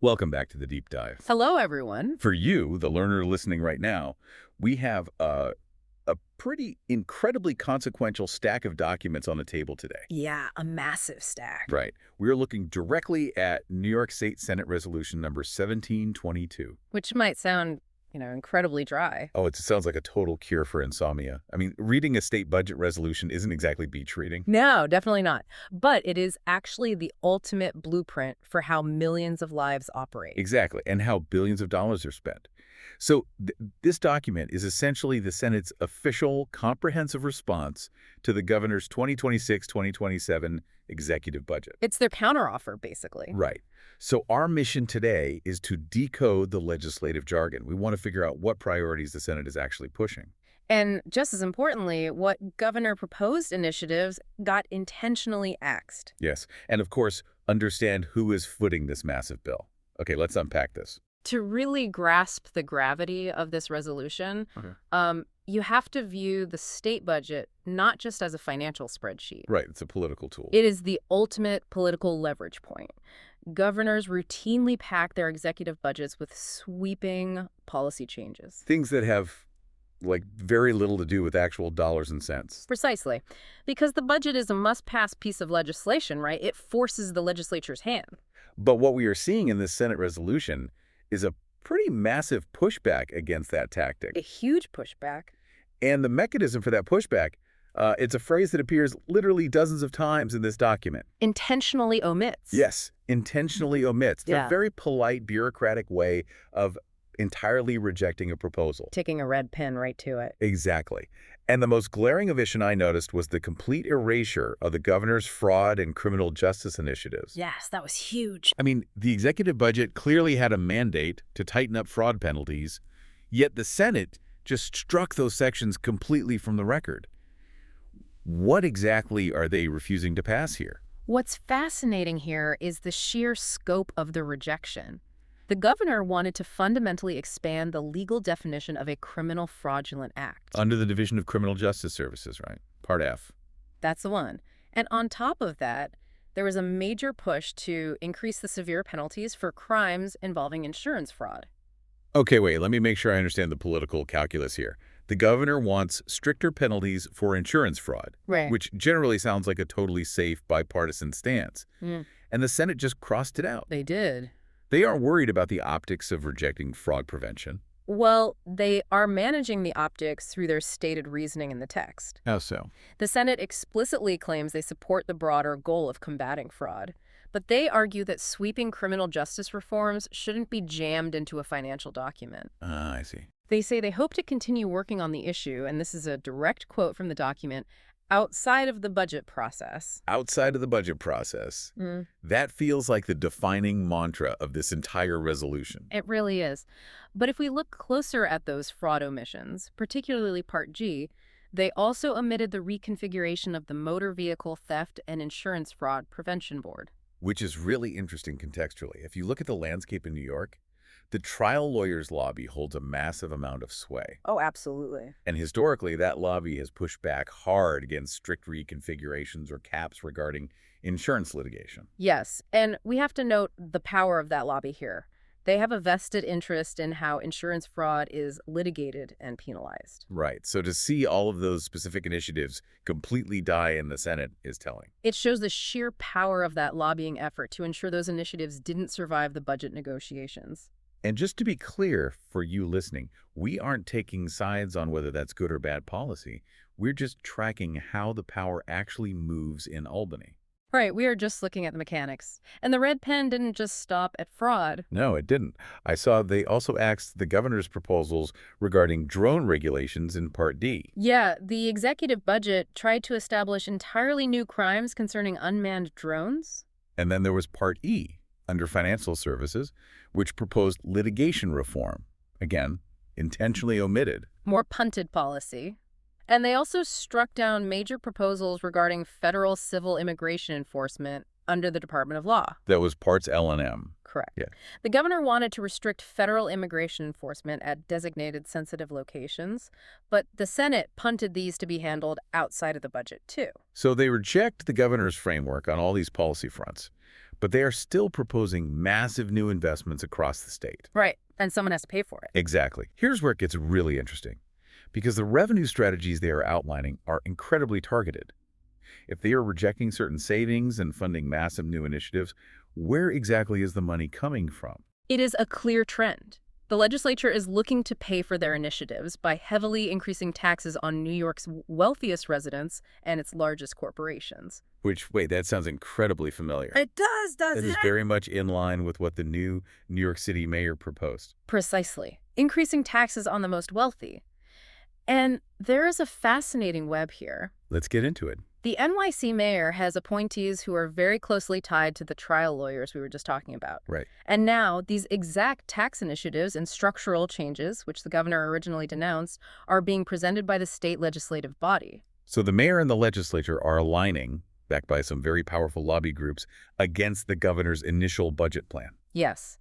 Welcome back to the deep dive. Hello, everyone. For you, the learner listening right now, we have a pretty incredibly consequential stack of documents on the table today. Yeah, a massive stack. Right. We're looking directly at New York State Senate Resolution number 1722. Which might sound, incredibly dry. Oh, it sounds like a total cure for insomnia. I mean, reading a state budget resolution isn't exactly beach reading. No, definitely not. But it is actually the ultimate blueprint for how millions of lives operate. Exactly, and how billions of dollars are spent. So this document is essentially the Senate's official comprehensive response to the governor's 2026-2027 executive budget. It's their counteroffer, basically. Right. So our mission today is to decode the legislative jargon. We want to figure out what priorities the Senate is actually pushing. And just as importantly, what governor-proposed initiatives got intentionally axed. Yes. And of course, understand who is footing this massive bill. Okay, let's unpack this. To really grasp the gravity of this resolution, you have to view the state budget not just as a financial spreadsheet. Right, it's a political tool. It is the ultimate political leverage point. Governors routinely pack their executive budgets with sweeping policy changes. Things that have, very little to do with actual dollars and cents. Precisely. Because the budget is a must-pass piece of legislation, right? It forces the legislature's hand. But what we are seeing in this Senate resolution is a pretty massive pushback against that tactic. A huge pushback. And the mechanism for that pushback, it's a phrase that appears literally dozens of times in this document. Intentionally omits. Yes, intentionally omits. It's a very polite, bureaucratic way of entirely rejecting a proposal. Taking a red pen right to it. Exactly. And the most glaring omission I noticed was the complete erasure of the governor's fraud and criminal justice initiatives. Yes, that was huge. I mean, the executive budget clearly had a mandate to tighten up fraud penalties, yet the Senate just struck those sections completely from the record. What exactly are they refusing to pass here? What's fascinating here is the sheer scope of the rejection. The governor wanted to fundamentally expand the legal definition of a criminal fraudulent act. Under the Division of Criminal Justice Services, right? Part F. That's the one. And on top of that, there was a major push to increase the severe penalties for crimes involving insurance fraud. Okay, wait, let me make sure I understand the political calculus here. The governor wants stricter penalties for insurance fraud, Right. which generally sounds like a totally safe bipartisan stance. And the Senate just crossed it out. They did. They aren't worried about the optics of rejecting fraud prevention. Well, they are managing the optics through their stated reasoning in the text. How so? The Senate explicitly claims they support the broader goal of combating fraud, but they argue that sweeping criminal justice reforms shouldn't be jammed into a financial document. I see. They say they hope to continue working on the issue, and this is a direct quote from the document, outside of the budget process. Outside of the budget process. That feels like the defining mantra of this entire resolution. It really is. But if we look closer at those fraud omissions, particularly Part G, they also omitted the reconfiguration of the Motor Vehicle Theft and Insurance Fraud Prevention Board. Which is really interesting contextually. If you look at the landscape in New York, the trial lawyers' lobby holds a massive amount of sway. Oh, absolutely. And historically, that lobby has pushed back hard against strict reconfigurations or caps regarding insurance litigation. Yes, and we have to note the power of that lobby here. They have a vested interest in how insurance fraud is litigated and penalized. Right. So to see all of those specific initiatives completely die in the Senate is telling. It shows the sheer power of that lobbying effort to ensure those initiatives didn't survive the budget negotiations. And just to be clear for you listening, we aren't taking sides on whether that's good or bad policy. We're just tracking how the power actually moves in Albany. Right, we are just looking at the mechanics. And the red pen didn't just stop at fraud. No, it didn't. I saw they also axed the governor's proposals regarding drone regulations in Part D. Yeah, the executive budget tried to establish entirely new crimes concerning unmanned drones. And then there was Part E, under financial services, which proposed litigation reform. Again, intentionally omitted. More punted policy. And they also struck down major proposals regarding federal civil immigration enforcement under the Department of Law. That was Parts L and M. Correct. Yeah. The governor wanted to restrict federal immigration enforcement at designated sensitive locations, but the Senate punted these to be handled outside of the budget, too. So they reject the governor's framework on all these policy fronts. But they are still proposing massive new investments across the state. Right. And someone has to pay for it. Exactly. Here's where it gets really interesting, because the revenue strategies they are outlining are incredibly targeted. If they are rejecting certain savings and funding massive new initiatives, where exactly is the money coming from? It is a clear trend. The legislature is looking to pay for their initiatives by heavily increasing taxes on New York's wealthiest residents and its largest corporations. Which, wait, that sounds incredibly familiar. It does, That doesn't is it? very much in line with what the new New York City mayor proposed. Precisely. Increasing taxes on the most wealthy. And there is a fascinating web here. Let's get into it. The NYC mayor has appointees who are very closely tied to the trial lawyers we were just talking about. Right. And now, these exact tax initiatives and structural changes, which the governor originally denounced, are being presented by the state legislative body. So the mayor and the legislature are aligning, backed by some very powerful lobby groups, against the governor's initial budget plan. Yes.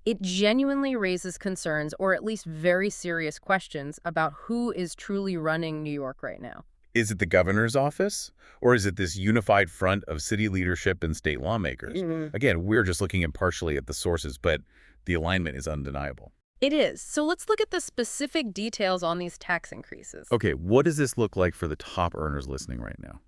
It genuinely raises concerns, or at least very serious questions, about who is truly running New York right now. Is it the governor's office, or is it this unified front of city leadership and state lawmakers? Again, we're just looking impartially at the sources, but the alignment is undeniable. It is. So let's look at the specific details on these tax increases. Okay, what does this look like for the top earners listening right now?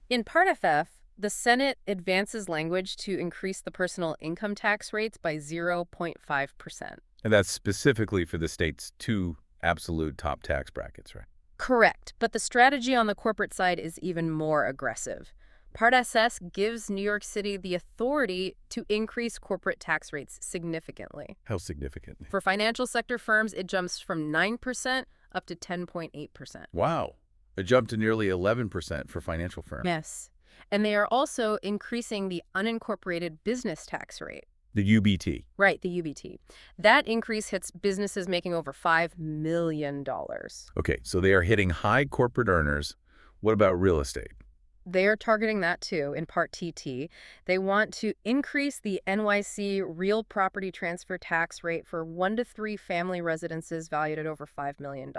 In Part FF, the Senate advances language to increase the personal income tax rates by 0.5%. And that's specifically for the state's two absolute top tax brackets, right? Correct, but the strategy on the corporate side is even more aggressive. Part SS gives New York City the authority to increase corporate tax rates significantly. How significantly? For financial sector firms, it jumps from 9% up to 10.8%. Wow. A jump to nearly 11% for financial firms. Yes. And they are also increasing the unincorporated business tax rate. The UBT. Right, the UBT. That increase hits businesses making over $5 million. Okay, so they are hitting high corporate earners. What about real estate? They are targeting that too in Part TT. They want to increase the NYC real property transfer tax rate for 1 to 3 family residences valued at over $5 million.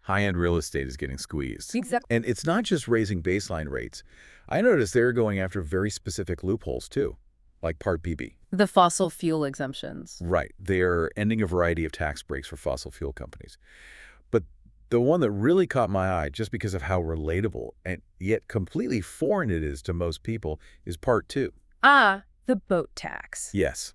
High-end real estate is getting squeezed. Exactly. And it's not just raising baseline rates. I noticed they're going after very specific loopholes too, like Part BB. The fossil fuel exemptions. Right. They're ending a variety of tax breaks for fossil fuel companies. But the one that really caught my eye, just because of how relatable and yet completely foreign it is to most people, is Part 2. Ah, the boat tax. Yes.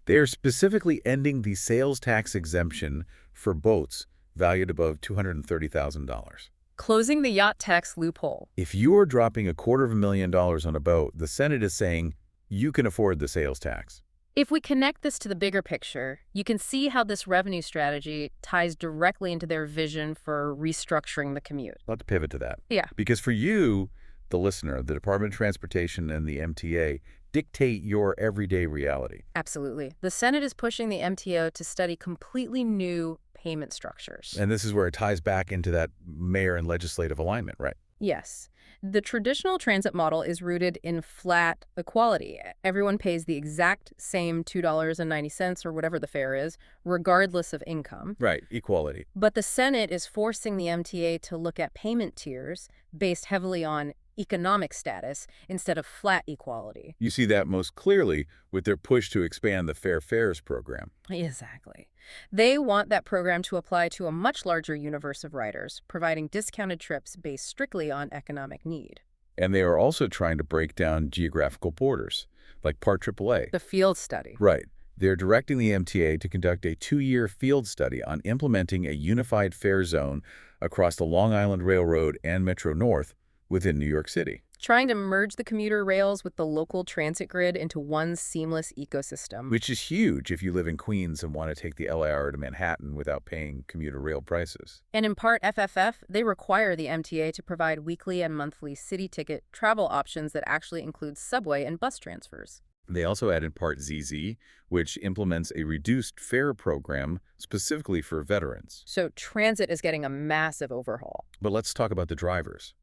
They are specifically ending the sales tax exemption for boats valued above $230,000. Closing the yacht tax loophole. If you are dropping $250,000 on a boat, the Senate is saying you can afford the sales tax. If we connect this to the bigger picture, you can see how this revenue strategy ties directly into their vision for restructuring the commute. Let's pivot to that. Yeah. Because for you, the listener, the Department of Transportation and the MTA dictate your everyday reality. Absolutely. The Senate is pushing the MTO to study completely new payment structures. And this is where it ties back into that mayor and legislative alignment, right? Yes. The traditional transit model is rooted in flat equality. Everyone pays the exact same $2.90 or whatever the fare is, regardless of income. Right, equality. But the Senate is forcing the MTA to look at payment tiers based heavily on economic status instead of flat equality. You see that most clearly with their push to expand the Fair Fares program. Exactly. They want that program to apply to a much larger universe of riders, providing discounted trips based strictly on economic need. And they are also trying to break down geographical borders, like Part AAA. The field study. Right. They're directing the MTA to conduct a 2-year field study on implementing a unified fare zone across the Long Island Railroad and Metro North within New York City. Trying to merge the commuter rails with the local transit grid into one seamless ecosystem. Which is huge if you live in Queens and want to take the LIR to Manhattan without paying commuter rail prices. And in Part FFF, they require the MTA to provide weekly and monthly city ticket travel options that actually include subway and bus transfers. They also added Part ZZ, which implements a reduced fare program specifically for veterans. So transit is getting a massive overhaul. But let's talk about the drivers.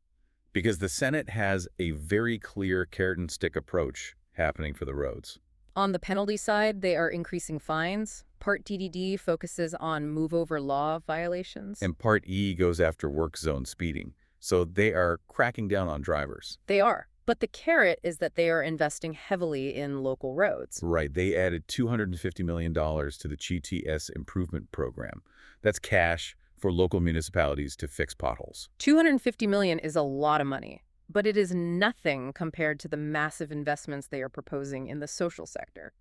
Because the Senate has a very clear carrot-and-stick approach happening for the roads. On the penalty side, they are increasing fines. Part DDD focuses on move-over law violations. And Part E goes after work zone speeding. So they are cracking down on drivers. They are. But the carrot is that they are investing heavily in local roads. Right. They added $250 million to the GTS improvement program. That's cash for local municipalities to fix potholes. $250 million is a lot of money, but it is nothing compared to the massive investments they are proposing in the social sector.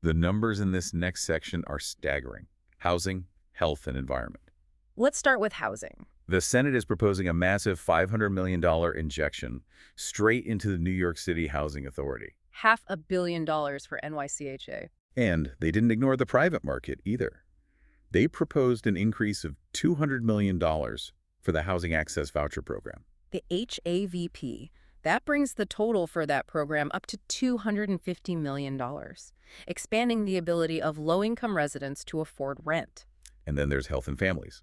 The numbers in this next section are staggering. Housing, health, and environment. Let's start with housing. The Senate is proposing a massive $500 million injection straight into the New York City Housing Authority. $500 million for NYCHA. And they didn't ignore the private market either. They proposed an increase of $200 million for the Housing Access Voucher Program. The HAVP. That brings the total for that program up to $250 million, expanding the ability of low-income residents to afford rent. And then there's health and families.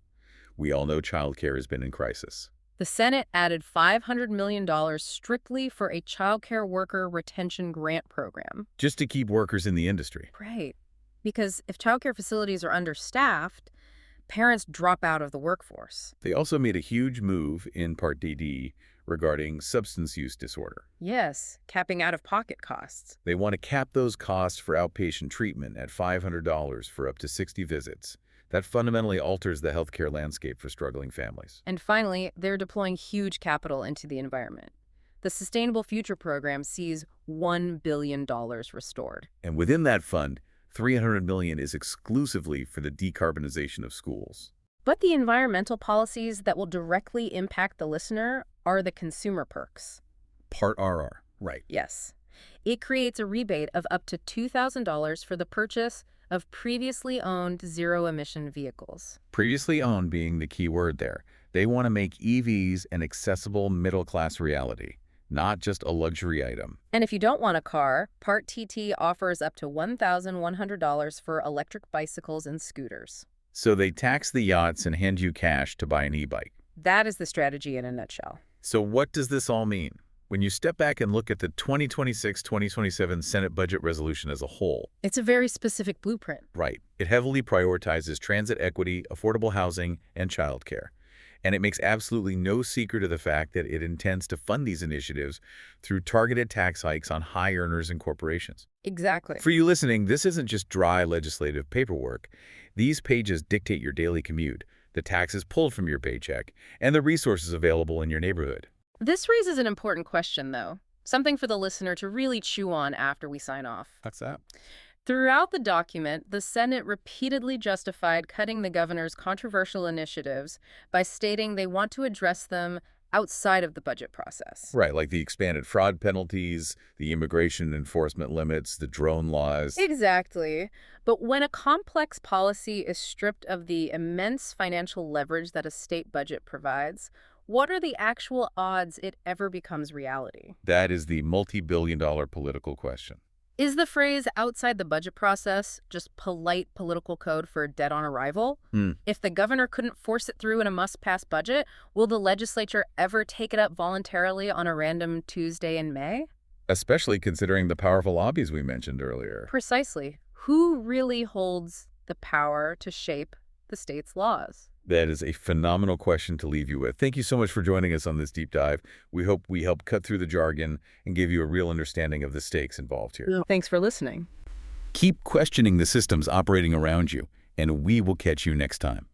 We all know childcare has been in crisis. The Senate added $500 million strictly for a childcare worker retention grant program. Just to keep workers in the industry. Right. Because if childcare facilities are understaffed, parents drop out of the workforce. They also made a huge move in Part DD regarding substance use disorder. Yes, capping out-of-pocket costs. They want to cap those costs for outpatient treatment at $500 for up to 60 visits. That fundamentally alters the healthcare landscape for struggling families. And finally, they're deploying huge capital into the environment. The Sustainable Future Program sees $1 billion restored. And within that fund, $300 million is exclusively for the decarbonization of schools. But the environmental policies that will directly impact the listener are the consumer perks. Part RR, right. Yes. It creates a rebate of up to $2,000 for the purchase of previously owned zero-emission vehicles. Previously owned being the key word there. They want to make EVs an accessible middle-class reality, not just a luxury item. And if you don't want a car, Part TT offers up to $1,100 for electric bicycles and scooters. So they tax the yachts and hand you cash to buy an e-bike. That is the strategy in a nutshell. So what does this all mean? When you step back and look at the 2026-2027 Senate budget resolution as a whole. It's a very specific blueprint. Right. It heavily prioritizes transit equity, affordable housing, and childcare. And it makes absolutely no secret of the fact that it intends to fund these initiatives through targeted tax hikes on high earners and corporations. Exactly. For you listening, this isn't just dry legislative paperwork. These pages dictate your daily commute, the taxes pulled from your paycheck, and the resources available in your neighborhood. This raises an important question, though. Something for the listener to really chew on after we sign off. What's that? Throughout the document, the Senate repeatedly justified cutting the governor's controversial initiatives by stating they want to address them outside of the budget process. Right, like the expanded fraud penalties, the immigration enforcement limits, the drone laws. Exactly. But when a complex policy is stripped of the immense financial leverage that a state budget provides, what are the actual odds it ever becomes reality? That is the multi-billion-dollar political question. Is the phrase outside the budget process just polite political code for dead on arrival? If the governor couldn't force it through in a must-pass budget, will the legislature ever take it up voluntarily on a random Tuesday in May? Especially considering the powerful lobbies we mentioned earlier. Precisely. Who really holds the power to shape the state's laws? That is a phenomenal question to leave you with. Thank you so much for joining us on this deep dive. We hope we helped cut through the jargon and give you a real understanding of the stakes involved here. Thanks for listening. Keep questioning the systems operating around you, and we will catch you next time.